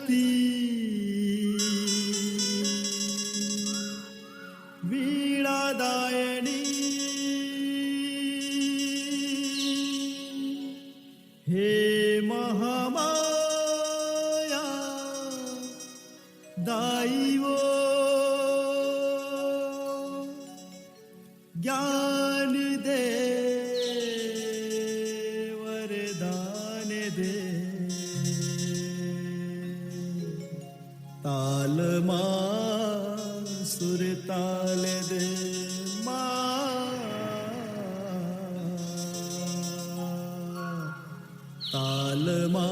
पति वीणादायिनी हे महामाया दायिवो ज्ञान दे वरदान दे ताल मा सुर ताल दे मा ताल मा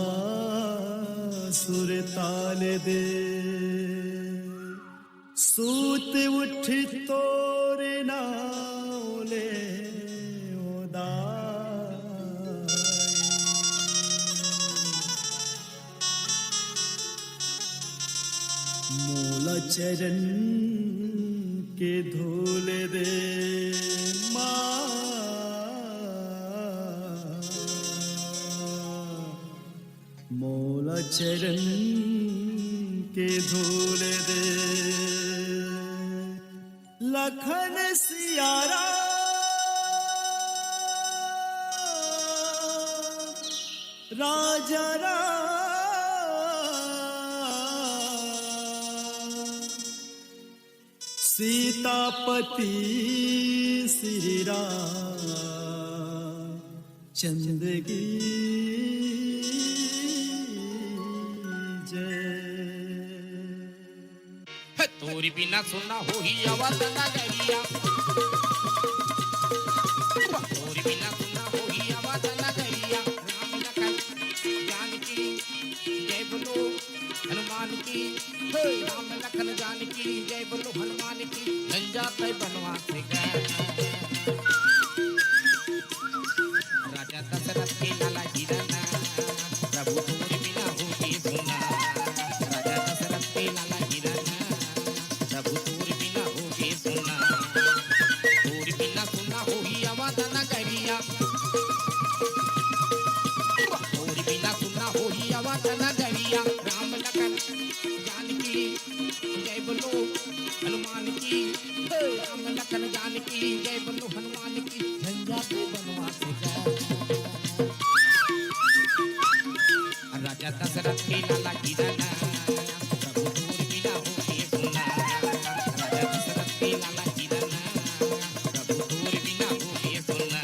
सुर ताल दे सूत उठ तोरे नाले मूल चरण के धूल दे माँ मूल चरण के धूल दे लखन सियारा राजा सीतापति श्री राम चंद्र की जय। तोरी बिना सुना हो ही आवाज नगरिया, तोरी बिना सुना हो ही आवाज नगरिया। राम लखन जानकी जय बोलो हनुमान की, राम लखन जानकी जय बोलो हनुमान की। झंझट बनवास गए राजा दशरथ के लाला हिरन, प्रभु तोरी बिना हो ही सुना। राजा दशरथ के लाला हिरन, प्रभु तोरी बिना हो ही सुना। तोरी बिना सुना हो ही आवाज नगरिया, तोरी बिना सुना हो ही आवाज नगरिया। राम लखन जानकी जय बोलो हनुमान की, राम लखन जानकी जय बोलो हनुमान की। झंझट बनवास गए राजा दशरथ के लाला हिरन, प्रभु तोरी बिना हो ही सुना। राजा दशरथ के लाला हिरन, प्रभु तोरी बिना हो ही सुना।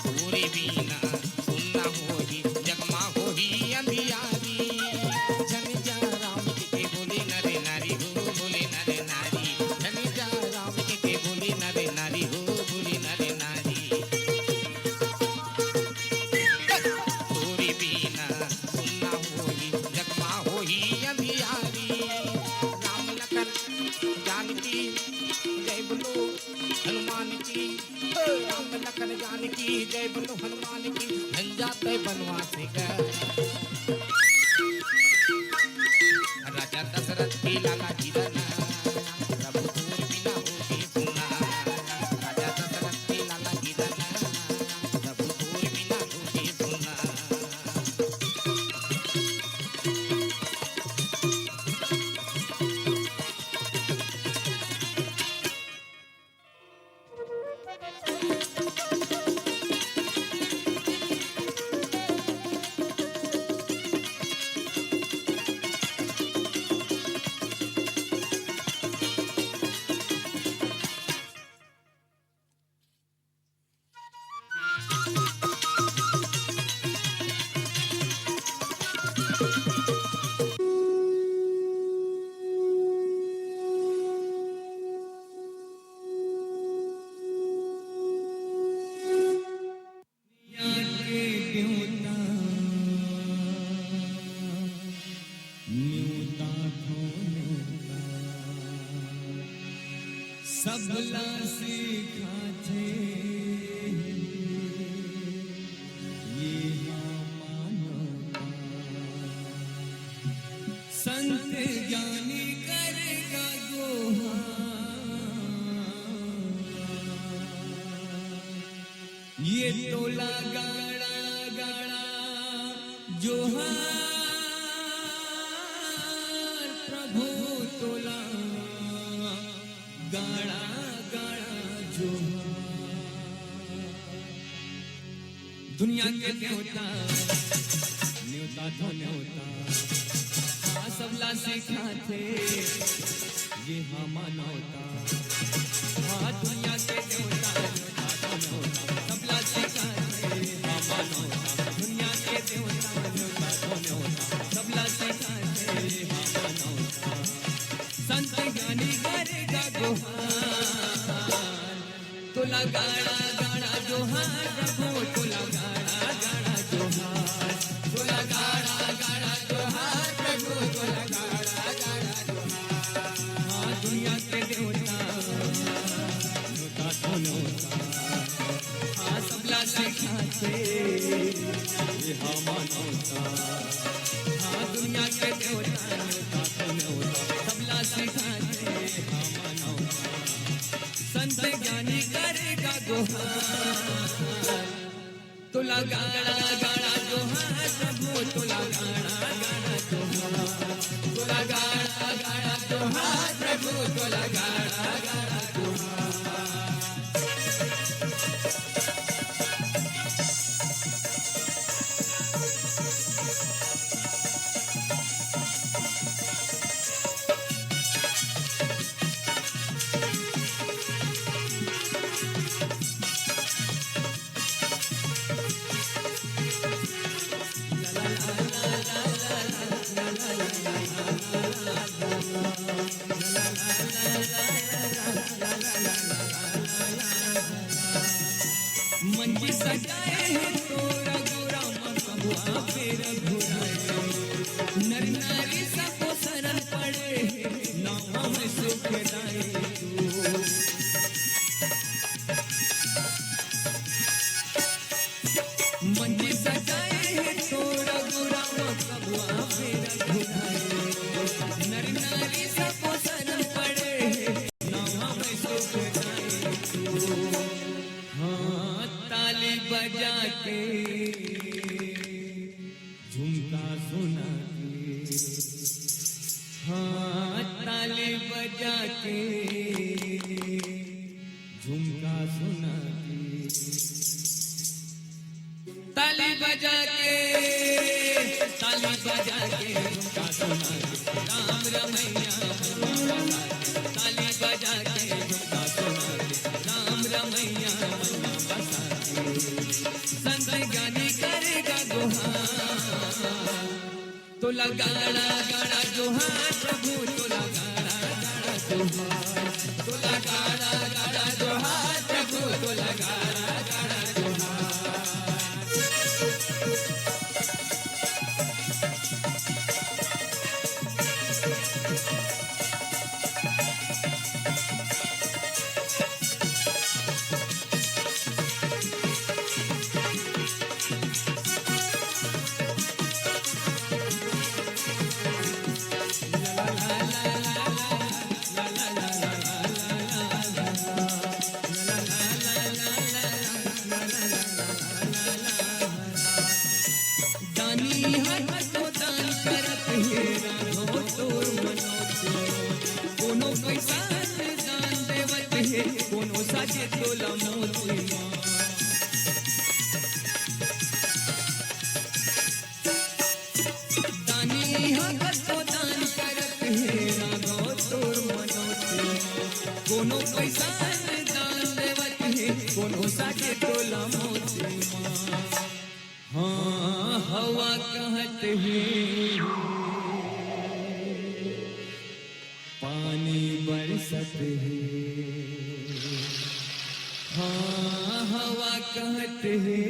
तोरी बिना सुनना होगी जगमा होगी अंधियारी। जन जा राम के बोले नरे नारी हो, बोले नरे नारी। जन जा राम के बोले नरे नारी हो, बोले नरे नारी। तोरी बिना सुनना होगी जगमा होगी अंधियारी। राम लखन जानकी जय बोलो हनुमान की, राम लखन जानकी जय बोलो हनुमान की। झंझट बनवास गए राजा दशरथ के लाला हिरन, प्रभु तोरी बिना हो ही सुना। राजा दशरथ के लाला हिरन, प्रभु तोरी बिना हो ही सुना। सबला सिखाते ये टोला गाड़ा गाड़ा जोहार प्रभु टोला गाड़ा गाड़ा जोहार। दुनिया के न्योता न्योता तो न्योता हाँ सबला सिखाते ये हम नौता। हाँ दुनिया के न्योता न्योता तो न्योता सबला सिखाते हम नौता। दुनिया के न्योता न्योता तो न्योता सबला सिखाते हम नौता। संत ज्ञानी करेगा गुहार तुला गाड़ा गाड़ा जोहार प्रभु तुला गाड़ा गाड़ा जोहार। तुला गाड़ा गाड़ा जोहार प्रभु तुला गाड़ा गाड़ा जोहार। हाँ दुनिया के देवता न्योता तो न्योता हाँ सबला सिखाते ये हम नौता। हाँ दुनिया के देवता न्योता तो न्योता सबला सिखाते हम नौता। संत ज्ञानी करेगा गुहार तुला गाड़ा गाड़ा जोहार प्रभु तुला गाड़ा गाड़ा जोहार। तुला गाड़ा गाड़ा जोहार प्रभु तुला गाड़ा गाड़ा जोहार। मंजी सजाए हैं तोरा गोरा मकबुआ पेर घुराए। नर नारी सबको शरण पड़े नाम में सुखदाई तू। मंजी सजाए हैं तोरा गोरा मकबुआ पेर घुराए। नर नारी सबको शरण पड़े नाम में सुखदाई तू। हाँ ताली बजा के झुमका सुना के। हाँ ताली बजा के झुमका सुना के। ताली बजा के ताली बजा के झुमका सुना के। राम रमैया ताली बजा के झुमका सुना के। राम रमैया संत ज्ञानी करेगा गुहार तुला गाड़ा गाड़ा जोहार प्रभु तुला गाड़ा गाड़ा जोहार। तुला गाड़ा गाड़ा जोहार प्रभु तुला गाड़ा गाड़ा जोहार। कोनो साजे तोला मोती दानी हर तो दान करत है राघव तोर मनोती। कोनो पैसा दान देवत है कोनो साजे तोला मोती। हाँ हवा कहत है पानी बरसत है। हाँ हवा कहत है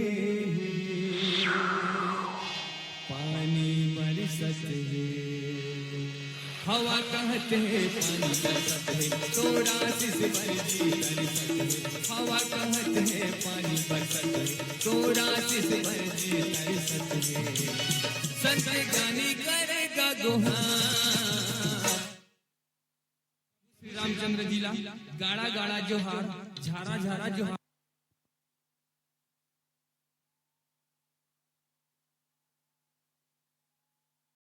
पानी बरसत है। हवा कहत है पानी बरसत है तोरा आशीष बरसी तरसत है। हवा कहत है पानी बरसत है तोरा आशीष बरसी तरसत है। संत ज्ञानी करेगा गुहार श्री रामचंद्र जी ला गाड़ा गाड़ा जोहार झारा झारा जोहार।